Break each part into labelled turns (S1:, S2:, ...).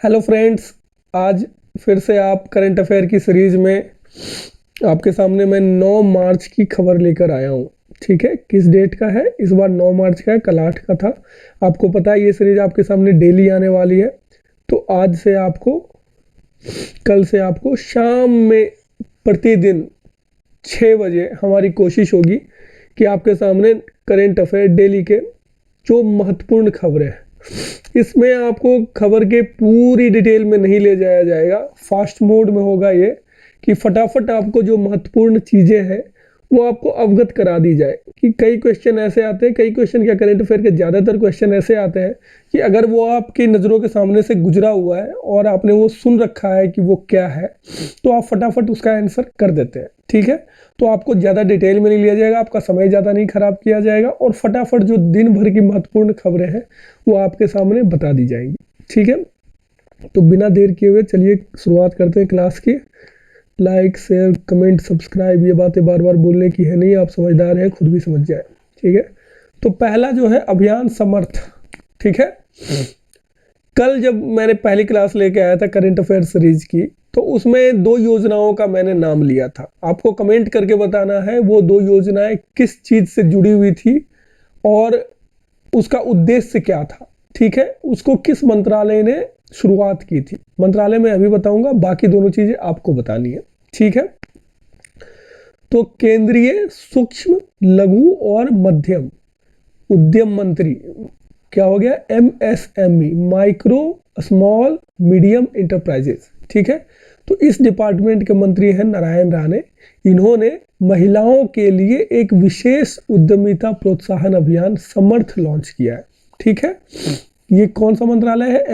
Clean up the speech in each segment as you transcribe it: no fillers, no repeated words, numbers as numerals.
S1: Hello friends, आज फिर से आप करंट अफेयर की सीरीज में आपके सामने मैं 9 मार्च की खबर लेकर आया हूँ। ठीक है, किस डेट का है इस बार? 9 मार्च का है, कल 8 का था। आपको पता है ये सीरीज आपके सामने डेली आने वाली है। तो आज से आपको, कल से आपको शाम में प्रतिदिन 6 बजे हमारी कोशिश होगी कि आपके सामने करंट अफेयर डेली के जो महत्वपूर्ण खबरें हैं, इसमें आपको खबर के पूरी डिटेल में नहीं ले जाया जाएगा। फास्ट मोड में होगा ये कि फटाफट आपको जो महत्वपूर्ण चीज़ें हैं वो आपको अवगत करा दी जाए। कि कई क्वेश्चन ऐसे आते हैं, कई क्वेश्चन क्या, करंट अफेयर के ज़्यादातर क्वेश्चन ऐसे आते हैं कि अगर वो आपकी नज़रों के सामने से गुजरा हुआ है और आपने वो सुन रखा है कि वो क्या है, तो आप फटाफट उसका आंसर कर देते हैं। ठीक है, तो आपको ज़्यादा डिटेल में नहीं लिया जाएगा, आपका समय ज़्यादा नहीं खराब किया जाएगा और फटाफट जो दिन भर की महत्वपूर्ण खबरें हैं वो आपके सामने बता दी जाएंगी। ठीक है, तो बिना देर किए हुए चलिए शुरुआत करते हैं क्लास की। लाइक, शेयर, कमेंट, सब्सक्राइब, ये बातें बार बार बोलने की है नहीं, आप समझदार हैं, खुद भी समझ जाए। ठीक है, तो पहला जो है अभियान समर्थ। ठीक है, कल जब मैंने पहली क्लास लेके आया था करंट अफेयर सीरीज की, तो उसमें 2 योजनाओं का मैंने नाम लिया था। आपको कमेंट करके बताना है वो 2 योजनाएं किस चीज से जुड़ी हुई थी और उसका उद्देश्य क्या था। ठीक है, उसको किस मंत्रालय ने शुरुआत की थी। मंत्रालय में अभी बताऊंगा, बाकी दोनों चीजें आपको बतानी है। ठीक है, तो केंद्रीय सूक्ष्म, लघु और मध्यम उद्यम मंत्री क्या हो गया? MSME, micro small medium enterprises. ठीक है, तो इस डिपार्टमेंट के मंत्री हैं नारायण राणे। इन्होंने महिलाओं के लिए एक विशेष उद्यमिता प्रोत्साहन अभियान समर्थ लॉन्च किया है। ठीक है, ये कौन सा मंत्रालय है?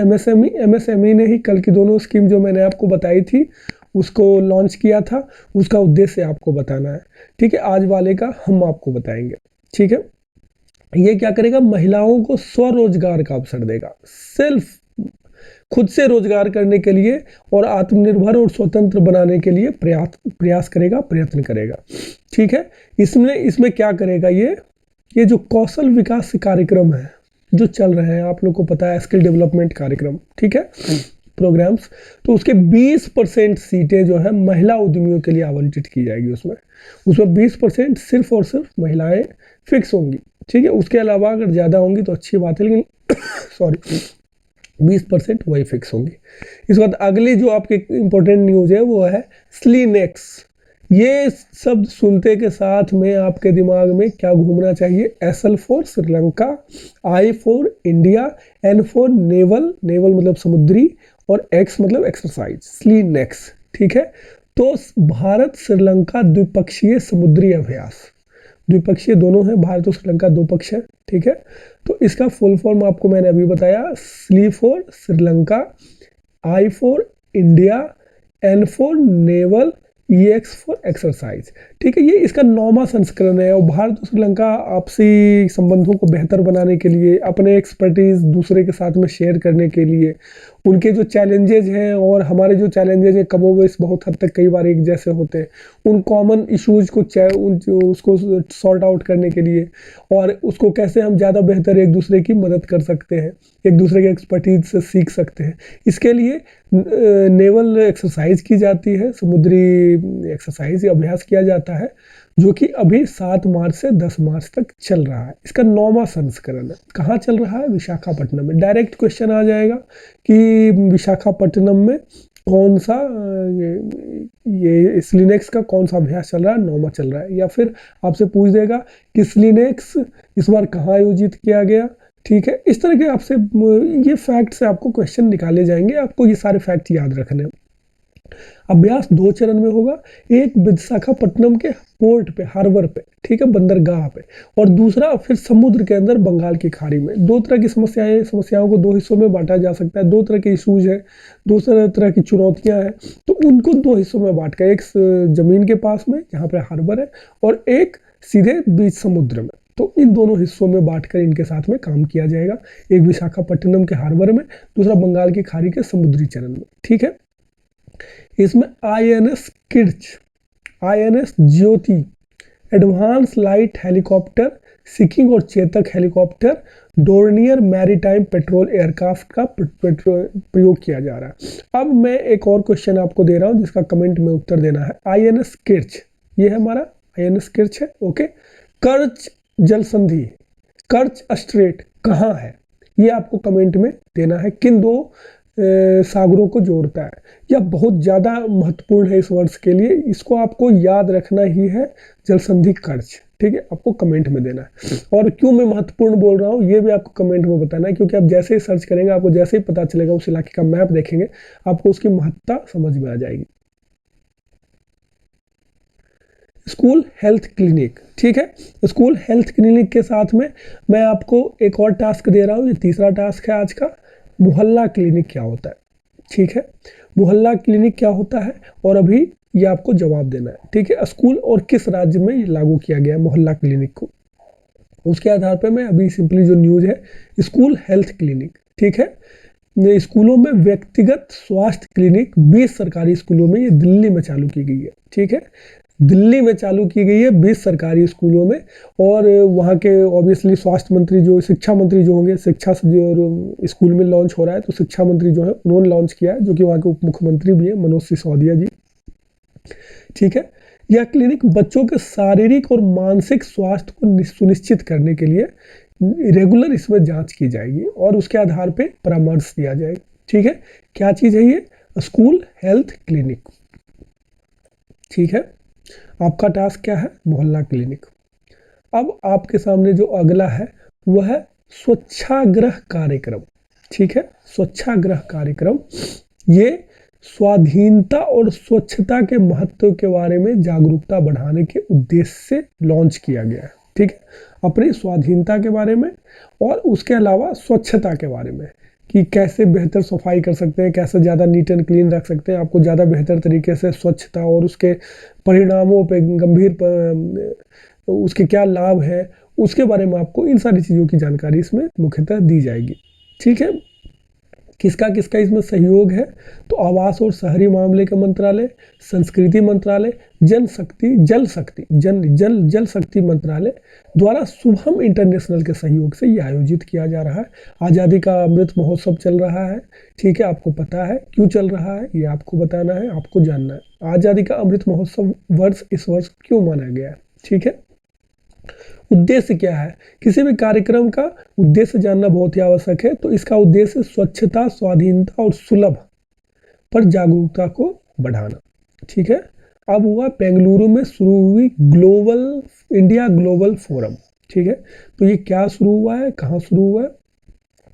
S1: MSME ने ही कल की दोनों स्कीम जो मैंने आपको बताई थी उसको लॉन्च किया था। उसका उद्देश्य आपको बताना है। ठीक है, आज वाले का हम आपको बताएंगे। ठीक है, ये क्या करेगा? महिलाओं को स्वरोजगार का अवसर देगा, सेल्फ, खुद से रोजगार करने के लिए और आत्मनिर्भर और स्वतंत्र बनाने के लिए प्रयास करेगा, प्रयत्न करेगा। ठीक है, इसमें क्या करेगा? ये जो कौशल विकास कार्यक्रम है जो चल रहे हैं, आप लोग को पता है, स्किल डेवलपमेंट कार्यक्रम, ठीक है, प्रोग्राम्स, तो उसके 20% सीटें जो है महिला उद्यमियों के लिए आवंटित की जाएगी। उसमें 20% सिर्फ और सिर्फ महिलाएं फिक्स होंगी। ठीक है, उसके अलावा अगर ज़्यादा होंगी तो अच्छी बात है, लेकिन सॉरी 20% वही फिक्स होंगी। इस बाद अगली जो आपकी इंपॉर्टेंट न्यूज़ है वो है स्लीनेक्स। ये शब्द सुनते के साथ में आपके दिमाग में क्या घूमना चाहिए? SL for Sri Lanka, I for India, N for naval, naval मतलब समुद्री, और X मतलब एक्सरसाइज, स्लीनेक्स। ठीक है, तो भारत श्रीलंका द्विपक्षीय समुद्री अभ्यास, द्विपक्षीय दोनों है, भारत और श्रीलंका दो पक्ष है। ठीक है, तो इसका फुल फॉर्म आपको मैंने अभी बताया। SLE for Sri Lanka, I for India, N for naval, EX for exercise. ठीक है, ये इसका 9वां संस्करण है और भारत और श्रीलंका आपसी संबंधों को बेहतर बनाने के लिए, अपने एक्सपर्टीज दूसरे के साथ में शेयर करने के लिए, उनके जो चैलेंजेज हैं और हमारे जो चैलेंजेज हैं कमोबेश बहुत हद तक कई बार एक जैसे होते हैं, उन कॉमन इश्यूज को उसको सॉर्ट आउट करने के लिए और उसको कैसे हम ज़्यादा बेहतर एक दूसरे की मदद कर सकते हैं, एक दूसरे के एक्सपर्टीज से सीख सकते हैं, इसके लिए नेवल एक्सरसाइज की जाती है, समुद्री एक्सरसाइज या अभ्यास किया जाता है, जो कि अभी 7 मार्च से 10 मार्च तक चल रहा है। इसका 9वां संस्करण है। कहाँ चल रहा है? विशाखापट्टनम में। डायरेक्ट क्वेश्चन आ जाएगा कि विशाखापट्टनम में कौन सा ये स्लीनेक्स का कौन सा अभ्यास चल रहा है? 9वां चल रहा है। या फिर आपसे पूछ देगा कि स्लीनेक्स इस बार कहाँ आयोजित किया गया। ठीक है, इस तरह के आपसे ये फैक्ट से आपको क्वेश्चन निकाले जाएंगे, आपको ये सारे फैक्ट याद रखने हैं। अभ्यास 2 चरण में होगा, एक विशाखापट्टनम के पोर्ट पे, हार्बर पे, ठीक है, बंदरगाह पे, और दूसरा फिर समुद्र के अंदर बंगाल की खाड़ी में। 2 तरह की समस्याओं को 2 हिस्सों में बांटा जा सकता है। 2 तरह के इशूज है, 2 तरह की चुनौतियां हैं, तो उनको 2 हिस्सों में बांट कर, एक जमीन के पास में जहाँ पर हार्बर है और एक सीधे बीच समुद्र में, तो इन दोनों हिस्सों में बांटकर इनके साथ में काम किया जाएगा। एक विशाखापट्टनम के हार्बर में, दूसरा बंगाल की खाड़ी के समुद्री चरण में। ठीक है, इसमें INS किर्च, INS ज्योति, एडवांस लाइट हेलीकॉप्टर सिकिंग और Chetak helicopter, Dornier maritime petrol aircraft का प्रयोग किया जा रहा है। अब मैं एक और क्वेश्चन आपको दे रहा हूं जिसका कमेंट में उत्तर देना है। INS किर्च, ये है हमारा INS किर्च है, ओके। कर्च जल संधि, कर्च स्ट्रेट कहाँ है, ये आपको कमेंट में देना है। किन दो सागरों को जोड़ता है। यह बहुत ज़्यादा महत्वपूर्ण है इस वर्ष के लिए, इसको आपको याद रखना ही है, जल संधि कर्च, ठीक है, आपको कमेंट में देना है। और क्यों मैं महत्वपूर्ण बोल रहा हूँ ये भी आपको कमेंट में बताना है, क्योंकि आप जैसे ही सर्च करेंगे, आपको जैसे ही पता चलेगा, उस इलाके का मैप देखेंगे, आपको उसकी महत्ता समझ में आ जाएगी। स्कूल हेल्थ क्लिनिक, ठीक है, स्कूल हेल्थ क्लिनिक के साथ में मैं आपको एक और टास्क दे रहा हूँ, ये तीसरा टास्क है आज का। मोहल्ला क्लिनिक क्या होता है, ठीक है, मोहल्ला क्लिनिक क्या होता है, और अभी ये आपको जवाब देना है, ठीक है। स्कूल और किस राज्य में ये लागू किया गया है मोहल्ला क्लिनिक को, उसके आधार पर मैं अभी सिंपली जो न्यूज़ है, स्कूल हेल्थ क्लिनिक, ठीक है। स्कूलों में व्यक्तिगत स्वास्थ्य क्लिनिक 20 सरकारी स्कूलों में, ये दिल्ली में चालू की गई है, ठीक है, दिल्ली में चालू की गई है 20 सरकारी स्कूलों में। और वहाँ के ऑब्वियसली स्वास्थ्य मंत्री जो, शिक्षा मंत्री जो होंगे, शिक्षा से जो स्कूल में लॉन्च हो रहा है, तो शिक्षा मंत्री जो है उन्होंने लॉन्च किया है, जो कि वहाँ के उप मुख्यमंत्री भी है, मनोज सिसोदिया जी, ठीक है। यह क्लिनिक बच्चों के शारीरिक और मानसिक स्वास्थ्य को सुनिश्चित करने के लिए रेगुलर इसमें जांच की जाएगी और उसके आधार पे परामर्श दिया जाएगा, ठीक है। क्या चीज़ है ये, स्कूल हेल्थ क्लिनिक, ठीक है। आपका टास्क क्या है, मोहल्ला क्लिनिक। अब आपके सामने जो अगला है वह है स्वच्छाग्रह कार्यक्रम, ठीक है, स्वच्छाग्रह कार्यक्रम। ये स्वाधीनता और स्वच्छता के महत्व के बारे में जागरूकता बढ़ाने के उद्देश्य से लॉन्च किया गया है, ठीक है, अपनी स्वाधीनता के बारे में और उसके अलावा स्वच्छता के बारे में, कि कैसे बेहतर सफाई कर सकते हैं, कैसे ज़्यादा नीट एंड क्लीन रख सकते हैं, आपको ज़्यादा बेहतर तरीके से स्वच्छता और उसके परिणामों पे गंभीर उसके क्या लाभ है, उसके बारे में आपको इन सारी चीज़ों की जानकारी इसमें मुख्यतः दी जाएगी, ठीक है। किसका किसका इसमें सहयोग है, तो आवास और शहरी मामले के मंत्रालय, संस्कृति मंत्रालय, जल शक्ति मंत्रालय द्वारा शुभम इंटरनेशनल के सहयोग से ये आयोजित किया जा रहा है। आज़ादी का अमृत महोत्सव चल रहा है, ठीक है, आपको पता है क्यों चल रहा है, ये आपको बताना है, आपको जानना है। आज़ादी का अमृत महोत्सव इस वर्ष क्यों माना गया है, ठीक है। उद्देश्य क्या है, किसी भी कार्यक्रम का उद्देश्य जानना बहुत ही आवश्यक है। तो इसका उद्देश्य स्वच्छता, स्वाधीनता और सुलभ पर जागरूकता को बढ़ाना, ठीक है। अब हुआ बेंगलुरु में शुरू हुई इंडिया ग्लोबल फोरम, ठीक है। तो ये क्या शुरू हुआ है, कहाँ शुरू हुआ है,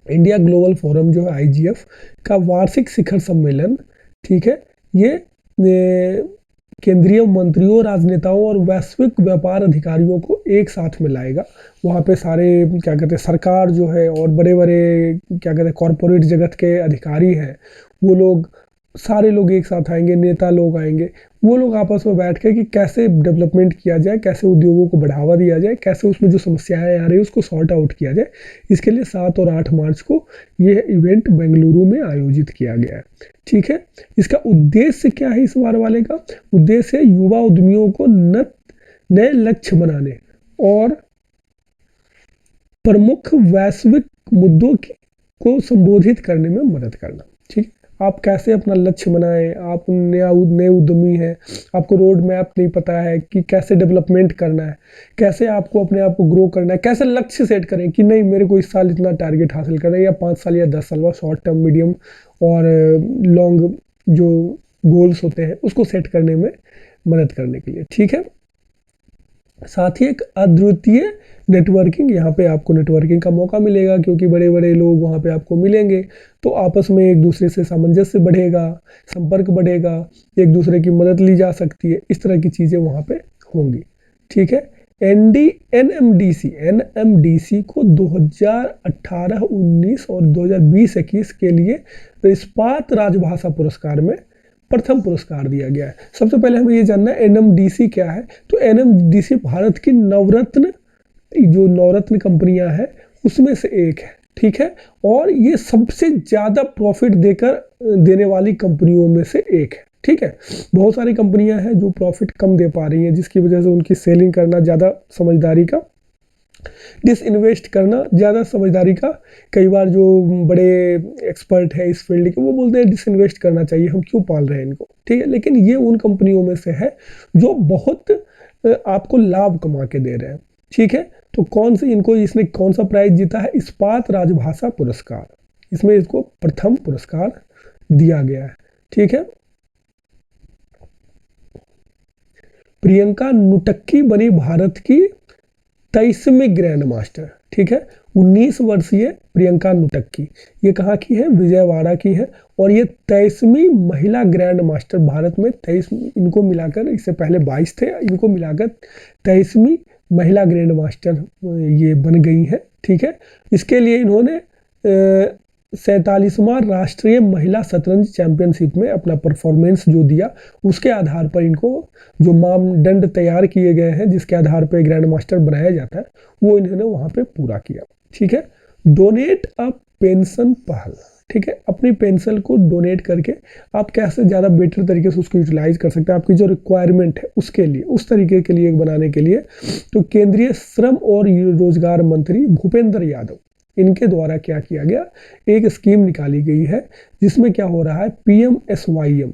S1: इंडिया ग्लोबल फोरम जो है IGF का वार्षिक शिखर सम्मेलन, ठीक है। ये केंद्रीय मंत्रियों, राजनेताओं और वैश्विक व्यापार अधिकारियों को एक साथ में लाएगा। वहाँ पे सारे क्या कहते हैं सरकार जो है और बड़े बड़े क्या कहते हैं कॉरपोरेट जगत के अधिकारी हैं, वो लोग सारे लोग एक साथ आएंगे, नेता लोग आएंगे, वो लोग आपस में बैठ के कि कैसे डेवलपमेंट किया जाए, कैसे उद्योगों को बढ़ावा दिया जाए, कैसे उसमें जो समस्याएं आ रही है उसको सॉर्ट आउट किया जाए। इसके लिए 7 और 8 मार्च को ये इवेंट बेंगलुरु में आयोजित किया गया है, ठीक है। इसका उद्देश्य क्या है, इस बार वाले का उद्देश्य है युवा उद्यमियों को नए लक्ष्य बनाने और प्रमुख वैश्विक मुद्दों को संबोधित करने में मदद करना, ठीक है। आप कैसे अपना लक्ष्य बनाएं, आप नए उद्यमी हैं, आपको रोड मैप नहीं पता है कि कैसे डेवलपमेंट करना है, कैसे आपको अपने आप को ग्रो करना है, कैसे लक्ष्य सेट करें कि नहीं मेरे को इस साल इतना टारगेट हासिल करना है, या 5 साल या 10 साल बाद, शॉर्ट टर्म, मीडियम और लॉन्ग जो गोल्स होते हैं उसको सेट करने में मदद करने के लिए, ठीक है। साथ ही एक अद्वितीय नेटवर्किंग, यहाँ पे आपको नेटवर्किंग का मौका मिलेगा क्योंकि बड़े बड़े लोग वहाँ पे आपको मिलेंगे, तो आपस में एक दूसरे से सामंजस्य बढ़ेगा, संपर्क बढ़ेगा, एक दूसरे की मदद ली जा सकती है, इस तरह की चीज़ें वहाँ पे होंगी, ठीक है। NMDC को 2018-19 और 2020-21 के लिए इस्पात राजभाषा पुरस्कार में प्रथम पुरस्कार दिया गया है। सबसे पहले हमें ये जानना है NMDC क्या है, तो NMDC भारत की नवरत्न कंपनियां हैं उसमें से एक है, ठीक है, और ये सबसे ज़्यादा प्रॉफिट देने वाली कंपनियों में से एक है, ठीक है। बहुत सारी कंपनियां हैं जो प्रॉफिट कम दे पा रही हैं, जिसकी वजह से उनकी सेलिंग करना ज़्यादा समझदारी का डिसइन्वेस्ट करना ज़्यादा समझदारी का, कई बार जो बड़े एक्सपर्ट है इस फील्ड के वो बोलते हैं डिसइन्वेस्ट करना चाहिए, हम क्यों पाल रहे हैं इनको, ठीक है। लेकिन ये उन कंपनियों में से है जो बहुत आपको लाभ कमा के दे रहे हैं, ठीक है। तो कौन सी इनको, इसने कौन सा प्राइज जीता है, इस्पात राजभाषा पुरस्कार, इसमें इसको प्रथम पुरस्कार दिया गया है, ठीक है। प्रियंका नुटक्की बनी भारत की 23वीं ग्रैंड मास्टर, ठीक है। 19 वर्षीय प्रियंका नुटक्की, ये कहाँ की है, विजयवाड़ा की है, और ये 23वीं महिला ग्रैंड मास्टर भारत में, 23 इनको मिलाकर, इससे पहले 22 थे, इनको मिलाकर 23वीं महिला ग्रैंड मास्टर ये बन गई है, ठीक है। इसके लिए इन्होंने 47वां राष्ट्रीय महिला शतरंज चैंपियनशिप में अपना परफॉर्मेंस जो दिया, उसके आधार पर इनको जो मानदंड तैयार किए गए हैं जिसके आधार पर ग्रैंड मास्टर बनाया जाता है, वो इन्होंने वहाँ पे पूरा किया, ठीक है। डोनेट अ पेंशन पहल, ठीक है। अपनी पेंशन को डोनेट करके आप कैसे ज़्यादा बेटर तरीके से उसको यूटिलाइज कर सकते हैं, आपकी जो रिक्वायरमेंट है उसके लिए, उस तरीके के लिए बनाने के लिए, तो केंद्रीय श्रम और रोजगार मंत्री भूपेंद्र यादव, इनके द्वारा क्या किया गया, एक स्कीम निकाली गई है जिसमें क्या हो रहा है, PMSYM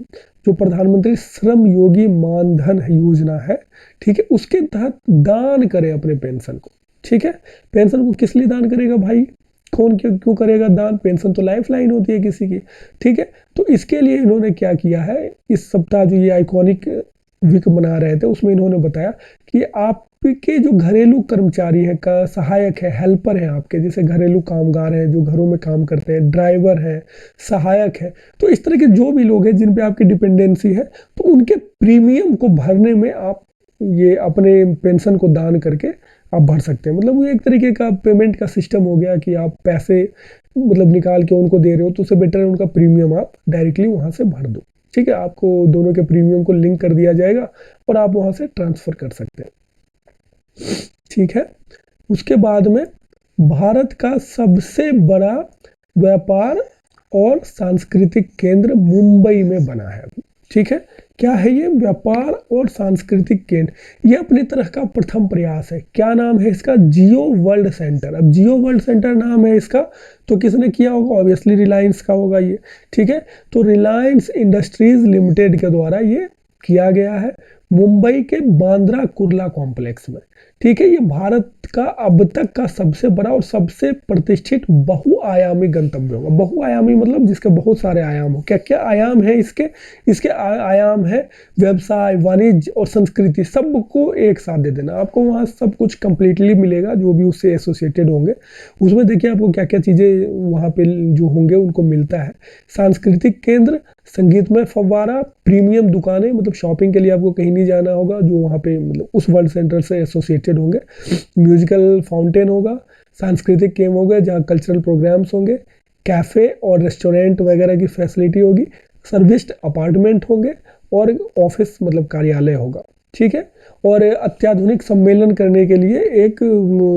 S1: जो प्रधानमंत्री श्रम योगी मानधन योजना है, ठीक है, उसके तहत दान करें अपने पेंशन को, ठीक है। पेंशन को किस लिए दान करेगा भाई, कौन क्यों करेगा दान, पेंशन तो लाइफ लाइन होती है किसी की, ठीक है। तो इसके लिए इन्होंने क्या किया है, इस सप्ताह जो ये आइकॉनिक वीक बना रहे थे उसमें इन्होंने बताया कि आपके जो घरेलू कर्मचारी हैं, का सहायक है, हेल्पर हैं आपके, जैसे घरेलू कामगार हैं जो घरों में काम करते हैं, ड्राइवर हैं, सहायक है, तो इस तरह के जो भी लोग हैं जिन पे आपकी डिपेंडेंसी है, तो उनके प्रीमियम को भरने में आप ये अपने पेंशन को दान करके आप भर सकते हैं। मतलब वो एक तरीके का पेमेंट का सिस्टम हो गया कि आप पैसे मतलब निकाल के उनको दे रहे हो, तो उससे बेटर है उनका प्रीमियम आप डायरेक्टली वहाँ से भर दो, ठीक है। आपको दोनों के प्रीमियम को लिंक कर दिया जाएगा और आप वहाँ से ट्रांसफ़र कर सकते हैं, ठीक है। उसके बाद में भारत का सबसे बड़ा व्यापार और सांस्कृतिक केंद्र मुंबई में बना है, ठीक है। क्या है ये, व्यापार और सांस्कृतिक केंद्र, ये अपनी तरह का प्रथम प्रयास है। क्या नाम है इसका, जियो वर्ल्ड सेंटर। अब जियो वर्ल्ड सेंटर नाम है इसका, तो किसने किया होगा, ऑब्वियसली रिलायंस का होगा ये, ठीक है। तो रिलायंस इंडस्ट्रीज लिमिटेड के द्वारा ये किया गया है मुंबई के बांद्रा कुर्ला कॉम्प्लेक्स में, ठीक है। ये भारत का अब तक का सबसे बड़ा और सबसे प्रतिष्ठित बहुआयामी गंतव्य होगा। बहुआयामी मतलब जिसके बहुत सारे आयाम हो। क्या क्या आयाम है इसके आयाम है व्यवसाय, वाणिज्य और संस्कृति, सबको एक साथ दे देना। आपको वहाँ सब कुछ कंप्लीटली मिलेगा जो भी उससे एसोसिएटेड होंगे, उसमें देखिए आपको क्या क्या चीज़ें वहाँ पे जो होंगे उनको मिलता है। सांस्कृतिक केंद्र, संगीतमय फव्वारा, प्रीमियम दुकानें, मतलब शॉपिंग के लिए आपको कहीं नहीं जाना होगा, जो वहाँ पे मतलब उस वर्ल्ड सेंटर से एसोसिएटेड होंगे। म्यूजिकल फाउंटेन होगा, सांस्कृतिक गेम होगा जहाँ कल्चरल प्रोग्राम्स होंगे, कैफ़े और रेस्टोरेंट वगैरह की फैसिलिटी होगी, सर्विस्ड अपार्टमेंट होंगे और ऑफिस मतलब कार्यालय होगा, ठीक है। और अत्याधुनिक सम्मेलन करने के लिए एक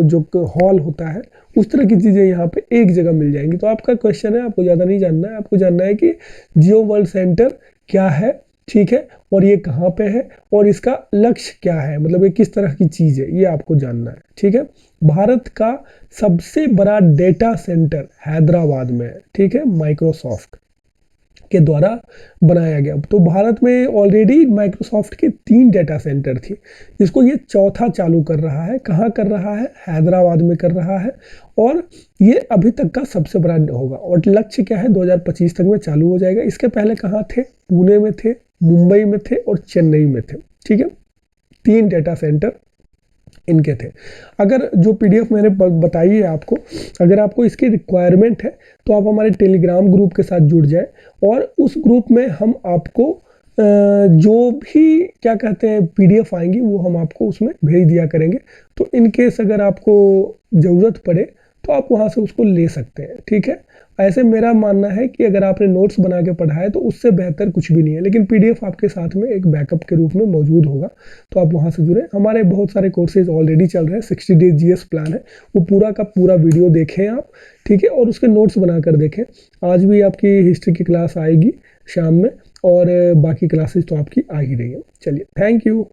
S1: जो हॉल होता है, उस तरह की चीज़ें यहाँ पे एक जगह मिल जाएंगी। तो आपका क्वेश्चन है, आपको ज़्यादा नहीं जानना है, आपको जानना है कि जियो वर्ल्ड सेंटर क्या है, ठीक है, और ये कहाँ पे है और इसका लक्ष्य क्या है, मतलब ये किस तरह की चीज़ है, ये आपको जानना है, ठीक है। भारत का सबसे बड़ा डेटा सेंटर हैदराबाद में है, ठीक है, माइक्रोसॉफ्ट के द्वारा बनाया गया। तो भारत में ऑलरेडी माइक्रोसॉफ्ट के 3 डेटा सेंटर थी, इसको ये चौथा चालू कर रहा है। कहाँ कर रहा है, हैदराबाद में कर रहा है, और ये अभी तक का सबसे बड़ा होगा। और लक्ष्य क्या है, 2025 तक में चालू हो जाएगा। इसके पहले कहाँ थे, पुणे में थे, मुंबई में थे और चेन्नई में थे, ठीक है। 3 डेटा सेंटर इनके थे। अगर जो पीडीएफ मैंने बताई है आपको, अगर आपको इसकी रिक्वायरमेंट है तो आप हमारे टेलीग्राम ग्रुप के साथ जुड़ जाए, और उस ग्रुप में हम आपको जो भी क्या कहते हैं पीडीएफ आएंगी वो हम आपको उसमें भेज दिया करेंगे। तो इन केस अगर आपको ज़रूरत पड़े तो आप वहाँ से उसको ले सकते हैं, ठीक है। ऐसे मेरा मानना है कि अगर आपने नोट्स बना के पढ़ा है तो उससे बेहतर कुछ भी नहीं है, लेकिन पीडीएफ आपके साथ में एक बैकअप के रूप में मौजूद होगा, तो आप वहाँ से जुड़े। हमारे बहुत सारे कोर्सेज ऑलरेडी चल रहे हैं, 60 डेज जीएस प्लान है, वो पूरा का पूरा वीडियो देखें आप, ठीक है, और उसके नोट्स बनाकर देखें। आज भी आपकी हिस्ट्री की क्लास आएगी शाम में, और बाकी क्लासेज तो आपकी आ ही रही है। चलिए, थैंक यू।